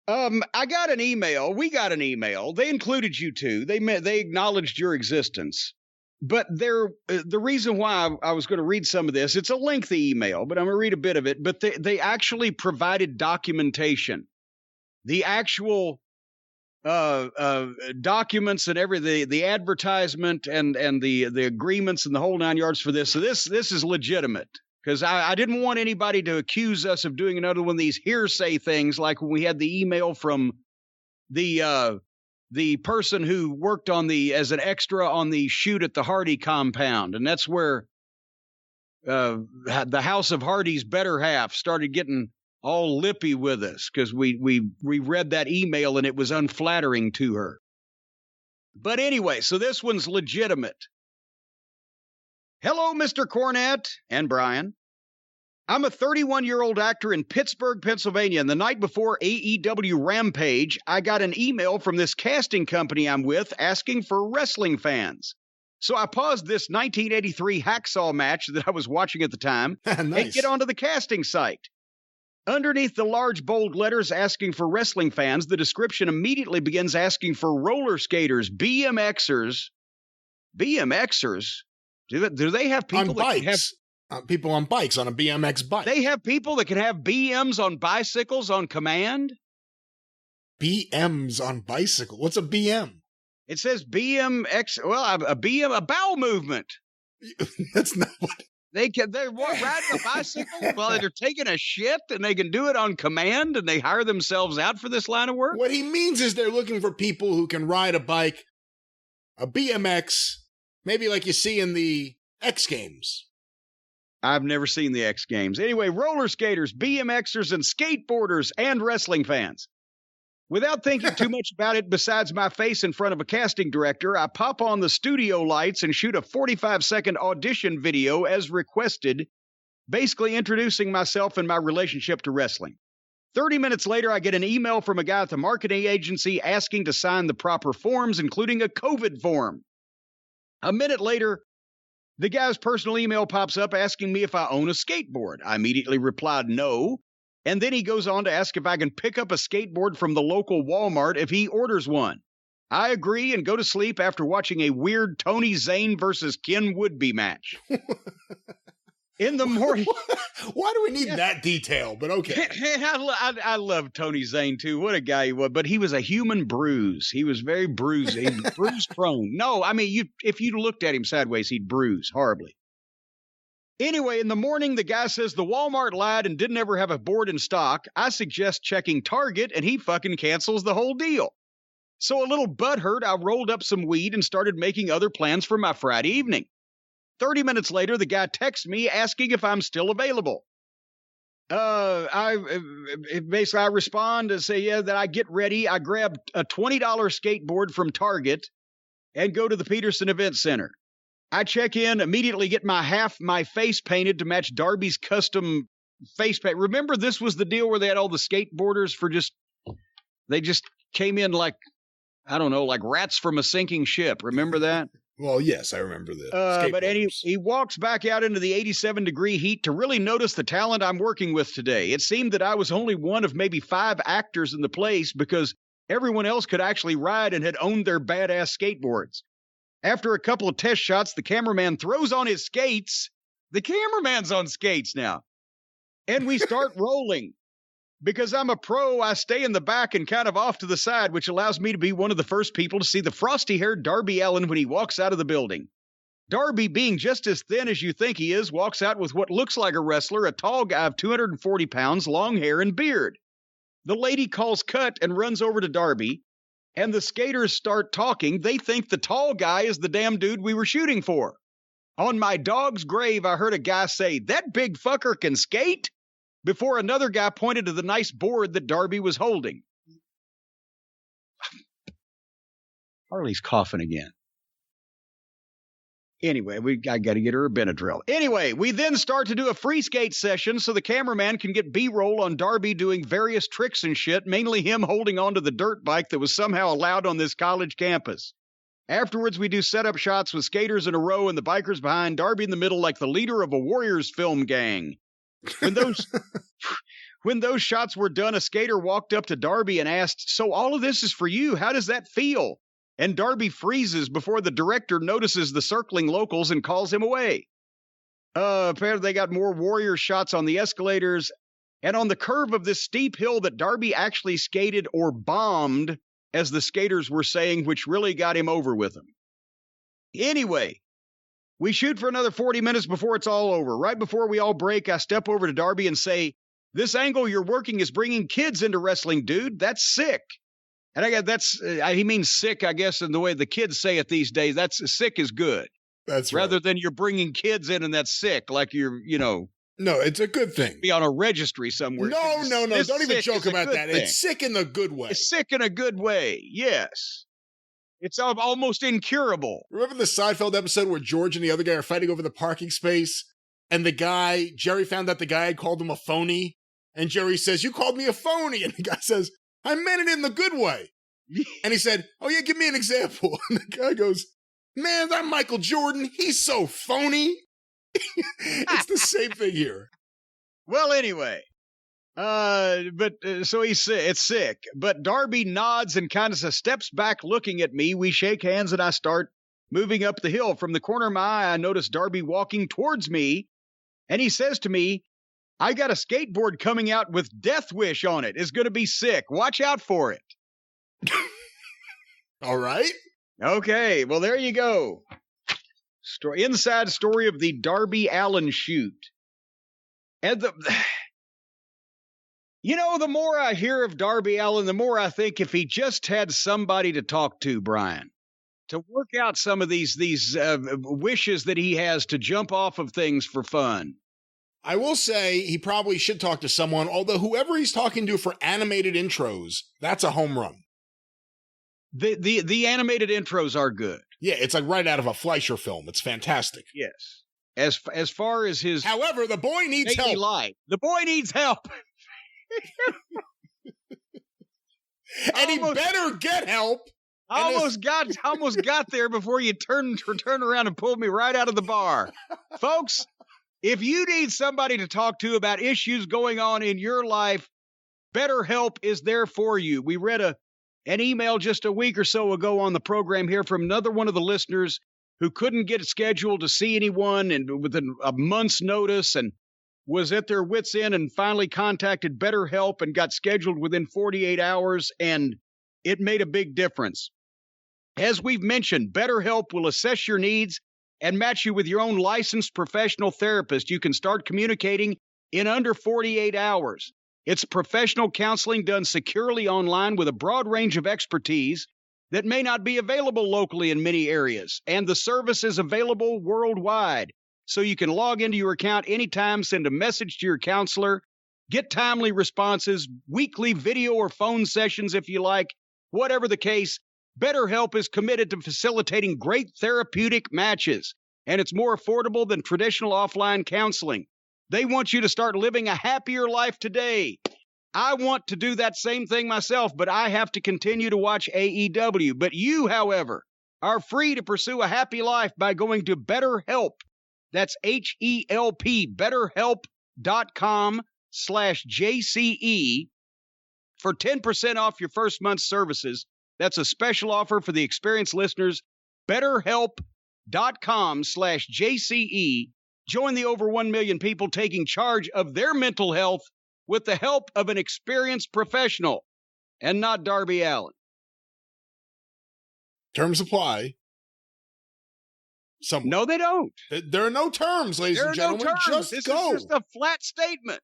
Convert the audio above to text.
I got an email. We got an email. They included you too. They acknowledged your existence. But the reason why I was going to read some of this, it's a lengthy email, but I'm going to read a bit of it. But they actually provided documentation, the actual documents and everything, the advertisement and the agreements and the whole 9 yards for this. So this is legitimate, because I didn't want anybody to accuse us of doing another one of these hearsay things, like when we had the email from the person who worked as an extra on the shoot at the Hardy compound, and that's where the House of Hardy's better half started getting all lippy with us, because we read that email and it was unflattering to her. But anyway, so this one's legitimate. Hello, Mr. Cornette and Brian. I'm a 31-year-old actor in Pittsburgh, Pennsylvania, and the night before AEW Rampage, I got an email from this casting company I'm with asking for wrestling fans. So I paused this 1983 hacksaw match that I was watching at the time Nice. and get onto the casting site. Underneath the large bold letters asking for wrestling fans, the description immediately begins asking for roller skaters, BMXers. BMXers? Do they have people on that bikes? People on bikes, on a BMX bike. They have people that can have BMs on bicycles on command? BMs on bicycle. What's a BM? It says BMX. Well, a BM, a bowel movement. That's not what... They're riding a bicycle while they're taking a shit, and they can do it on command, and they hire themselves out for this line of work? What he means is they're looking for people who can ride a bike, a BMX, maybe like you see in the X Games. I've never seen the X Games. Anyway, roller skaters, BMXers, and skateboarders, and wrestling fans. Without thinking too much about it besides my face in front of a casting director, I pop on the studio lights and shoot a 45-second audition video as requested, basically introducing myself and my relationship to wrestling. 30 minutes later, I get an email from a guy at the marketing agency asking to sign the proper forms, including a COVID form. A minute later, the guy's personal email pops up asking me if I own a skateboard. I immediately replied no. And then he goes on to ask if I can pick up a skateboard from the local Walmart if he orders one. I agree and go to sleep after watching a weird Tony Zane versus Ken Woodby match. In the morning. Why do we need that detail? But okay. I love Tony Zane too. What a guy he was. But he was a human bruise. He was very bruised. He was bruise prone. No, I mean, if you looked at him sideways, he'd bruise horribly. Anyway, in the morning, the guy says the Walmart lied and didn't ever have a board in stock. I suggest checking Target, and he fucking cancels the whole deal. So a little butthurt, I rolled up some weed and started making other plans for my Friday evening. 30 minutes later, the guy texts me asking if I'm still available. I respond and say, yeah, that I get ready. I grab a $20 skateboard from Target and go to the Peterson Event Center. I check in, immediately get my face painted to match Darby's custom face paint. Remember, this was the deal where they had all the skateboarders they just came in like, I don't know, like rats from a sinking ship. Remember that? Well, yes, I remember that. But he walks back out into the 87-degree heat to really notice the talent I'm working with today. It seemed that I was only one of maybe 5 actors in the place because everyone else could actually ride and had owned their badass skateboards. After a couple of test shots, the cameraman throws on his skates. The cameraman's on skates now. And we start rolling. Because I'm a pro, I stay in the back and kind of off to the side, which allows me to be one of the first people to see the frosty-haired Darby Allin when he walks out of the building. Darby, being just as thin as you think he is, walks out with what looks like a wrestler, a tall guy of 240 pounds, long hair and beard. The lady calls cut and runs over to Darby. And the skaters start talking. They think the tall guy is the damn dude we were shooting for. On my dog's grave, I heard a guy say, "That big fucker can skate?" before another guy pointed to the nice board that Darby was holding. Harley's coughing again. Anyway, I got to get her a Benadryl. Anyway, we then start to do a free skate session so the cameraman can get B-roll on Darby doing various tricks and shit, mainly him holding onto the dirt bike that was somehow allowed on this college campus. Afterwards, we do setup shots with skaters in a row and the bikers behind, Darby in the middle like the leader of a Warriors film gang. When those shots were done, a skater walked up to Darby and asked, "So all of this is for you. How does that feel?" And Darby freezes before the director notices the circling locals and calls him away. Apparently they got more warrior shots on the escalators and on the curve of this steep hill that Darby actually skated or bombed, as the skaters were saying, which really got him over with them. Anyway, we shoot for another 40 minutes before it's all over. Right before we all break, I step over to Darby and say, "This angle you're working is bringing kids into wrestling, dude. That's sick." And I guess he means sick, I guess, in the way the kids say it these days. That's sick is good. That's right. Rather than you're bringing kids in and that's sick, like you're, No, it's a good thing. Be on a registry somewhere. No. Don't even joke about that. Thing. It's sick in the good way. It's sick in a good way, yes. It's almost incurable. Remember the Seinfeld episode where George and the other guy are fighting over the parking space? And Jerry found out the guy had called him a phony. And Jerry says, "You called me a phony." And the guy says, "I meant it in the good way." And he said, "Oh yeah, give me an example." And the guy goes, "Man, that Michael Jordan, he's so phony." It's the same thing here. Well, anyway, so it's sick. But Darby nods and kind of steps back looking at me. We shake hands and I start moving up the hill. From the corner of my eye, I notice Darby walking towards me. And he says to me, "I got a skateboard coming out with Death Wish on it. It's going to be sick. Watch out for it." All right. Okay. Well, there you go. Inside story of the Darby Allin shoot. And the more I hear of Darby Allin, the more I think if he just had somebody to talk to, Brian, to work out some of these wishes that he has to jump off of things for fun. I will say he probably should talk to someone, although whoever he's talking to for animated intros, that's a home run. The animated intros are good. Yeah, it's like right out of a Fleischer film. It's fantastic. Yes. As far as his However, the boy needs help. Life. The boy needs help. And he better get help. I almost got there before you turn around and pulled me right out of the bar. Folks, if you need somebody to talk to about issues going on in your life, BetterHelp is there for you. We read an email just a week or so ago on the program here from another one of the listeners who couldn't get scheduled to see anyone and within a month's notice and was at their wits' end and finally contacted BetterHelp and got scheduled within 48 hours, and it made a big difference. As we've mentioned, BetterHelp will assess your needs and match you with your own licensed professional therapist. You can start communicating in under 48 hours. It's professional counseling done securely online with a broad range of expertise that may not be available locally in many areas. And the service is available worldwide. So you can log into your account anytime, send a message to your counselor, get timely responses, weekly video or phone sessions if you like. Whatever the case, BetterHelp is committed to facilitating great therapeutic matches. And it's more affordable than traditional offline counseling. They want you to start living a happier life today. I want to do that same thing myself, but I have to continue to watch AEW. But you, however, are free to pursue a happy life by going to BetterHelp. That's HELP, BetterHelp.com/JCE for 10% off your first month's services. That's a special offer for the experienced listeners. BetterHelp.com/JCE. Join the over 1 million people taking charge of their mental health with the help of an experienced professional and not Darby Allin. Terms apply. No, they don't. There are no terms, ladies and gentlemen. No terms. This is just a flat statement.